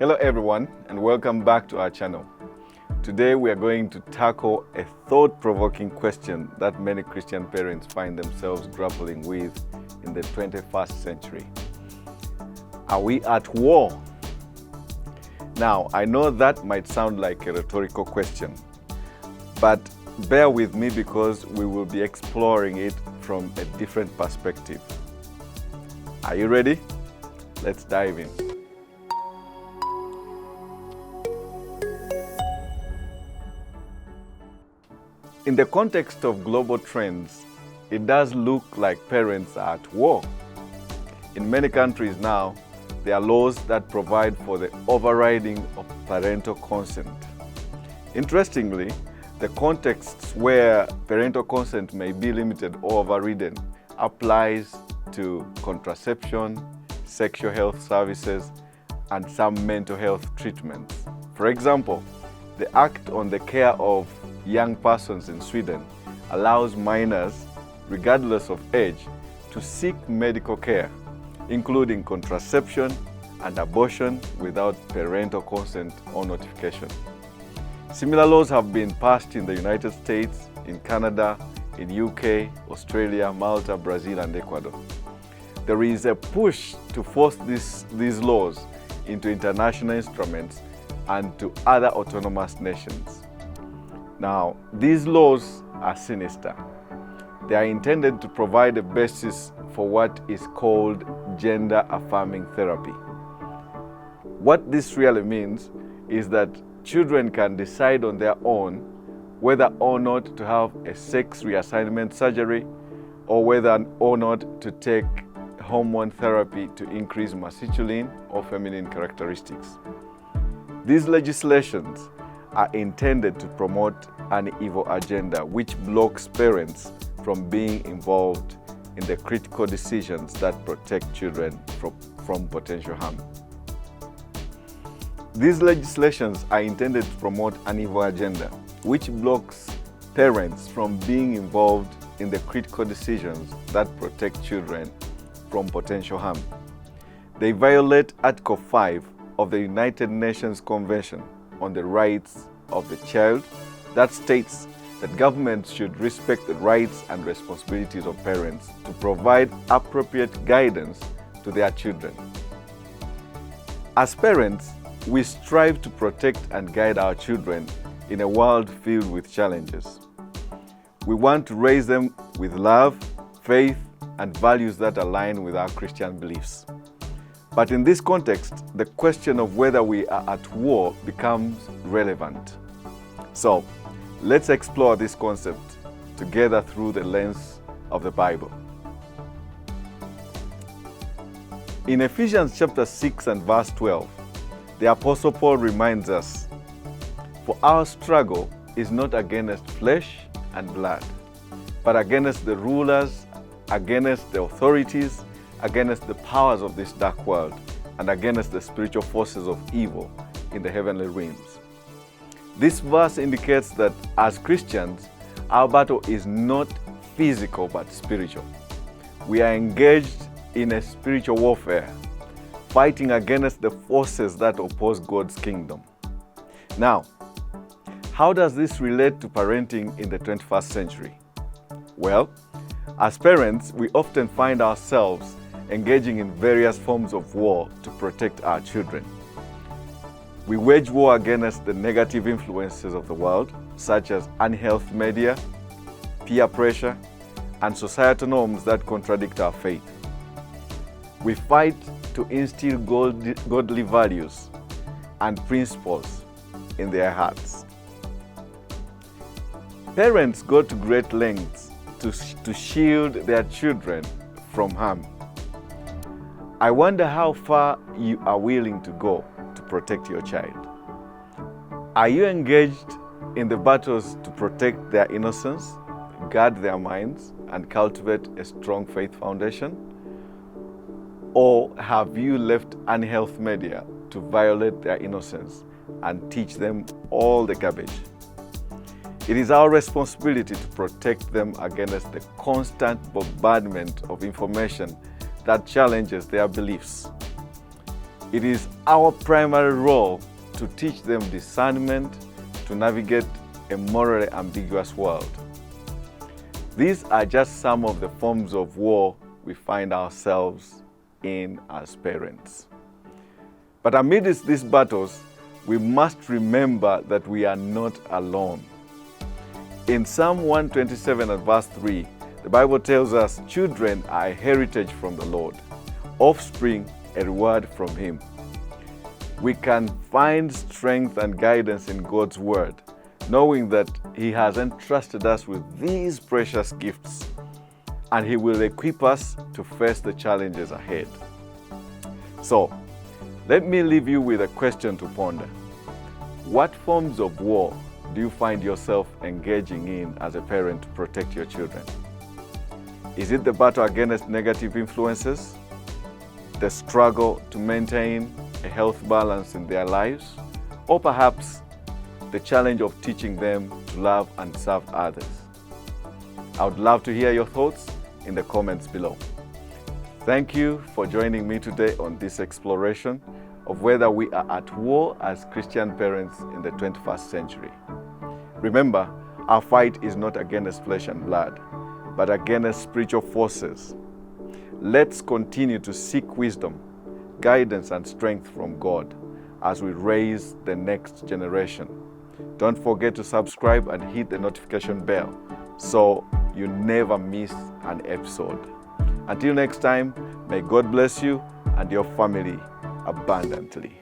Hello everyone, and welcome back to our channel. Today we are going to tackle a thought-provoking question that many Christian parents find themselves grappling with in the 21st century. Are we at war? Now, I know that might sound like a rhetorical question, but bear with me because we will be exploring it from a different perspective. Are you ready? Let's dive in. In the context of global trends, it does look like parents are at war. In many countries now, there are laws that provide for the overriding of parental consent. Interestingly, the contexts where parental consent may be limited or overridden applies to contraception, sexual health services, and some mental health treatments. For example, the Act on the Care of Young Persons in Sweden allows minors, regardless of age, to seek medical care, including contraception and abortion without parental consent or notification. Similar laws have been passed in the United States, in Canada, in UK, Australia, Malta, Brazil, and Ecuador. There is a push to force these laws into international instruments and to other autonomous nations. Now, these laws are sinister. They are intended to provide a basis for what is called gender-affirming therapy. What this really means is that children can decide on their own whether or not to have a sex reassignment surgery or whether or not to take hormone therapy to increase masculine or feminine characteristics. These legislations are intended to promote an evil agenda which blocks parents from being involved in the critical decisions that protect children from potential harm. These legislations are intended to promote an evil agenda which blocks parents from being involved in the critical decisions that protect children from potential harm. They violate Article 5 of the United Nations Convention on the Rights of the Child that states that governments should respect the rights and responsibilities of parents to provide appropriate guidance to their children. As parents, we strive to protect and guide our children in a world filled with challenges. We want to raise them with love, faith, and values that align with our Christian beliefs. But in this context, the question of whether we are at war becomes relevant. So, let's explore this concept together through the lens of the Bible. In Ephesians chapter 6 and verse 12, the Apostle Paul reminds us, "For our struggle is not against flesh and blood, but against the rulers, against the authorities, against the powers of this dark world, and against the spiritual forces of evil in the heavenly realms." This verse indicates that as Christians, our battle is not physical but spiritual. We are engaged in a spiritual warfare, fighting against the forces that oppose God's kingdom. Now, how does this relate to parenting in the 21st century? Well, as parents, we often find ourselves engaging in various forms of war to protect our children. We wage war against the negative influences of the world, such as unhealthy media, peer pressure, and societal norms that contradict our faith. We fight to instill godly values and principles in their hearts. Parents go to great lengths to shield their children from harm. I wonder how far you are willing to go to protect your child. Are you engaged in the battles to protect their innocence, guard their minds, and cultivate a strong faith foundation? Or have you left unhealthy media to violate their innocence and teach them all the garbage? It is our responsibility to protect them against the constant bombardment of information that challenges their beliefs. It is our primary role to teach them discernment to navigate a morally ambiguous world. These are just some of the forms of war we find ourselves in as parents. But amidst these battles, we must remember that we are not alone. In Psalm 127 and verse 3, the Bible tells us, children are a heritage from the Lord, offspring a reward from Him. We can find strength and guidance in God's Word, knowing that He has entrusted us with these precious gifts, and He will equip us to face the challenges ahead. So, let me leave you with a question to ponder. What forms of war do you find yourself engaging in as a parent to protect your children? Is it the battle against negative influences? The struggle to maintain a health balance in their lives? Or perhaps the challenge of teaching them to love and serve others? I would love to hear your thoughts in the comments below. Thank you for joining me today on this exploration of whether we are at war as Christian parents in the 21st century. Remember, our fight is not against flesh and blood, but against spiritual forces. Let's continue to seek wisdom, guidance, and strength from God as we raise the next generation. Don't forget to subscribe and hit the notification bell so you never miss an episode. Until next time, may God bless you and your family abundantly.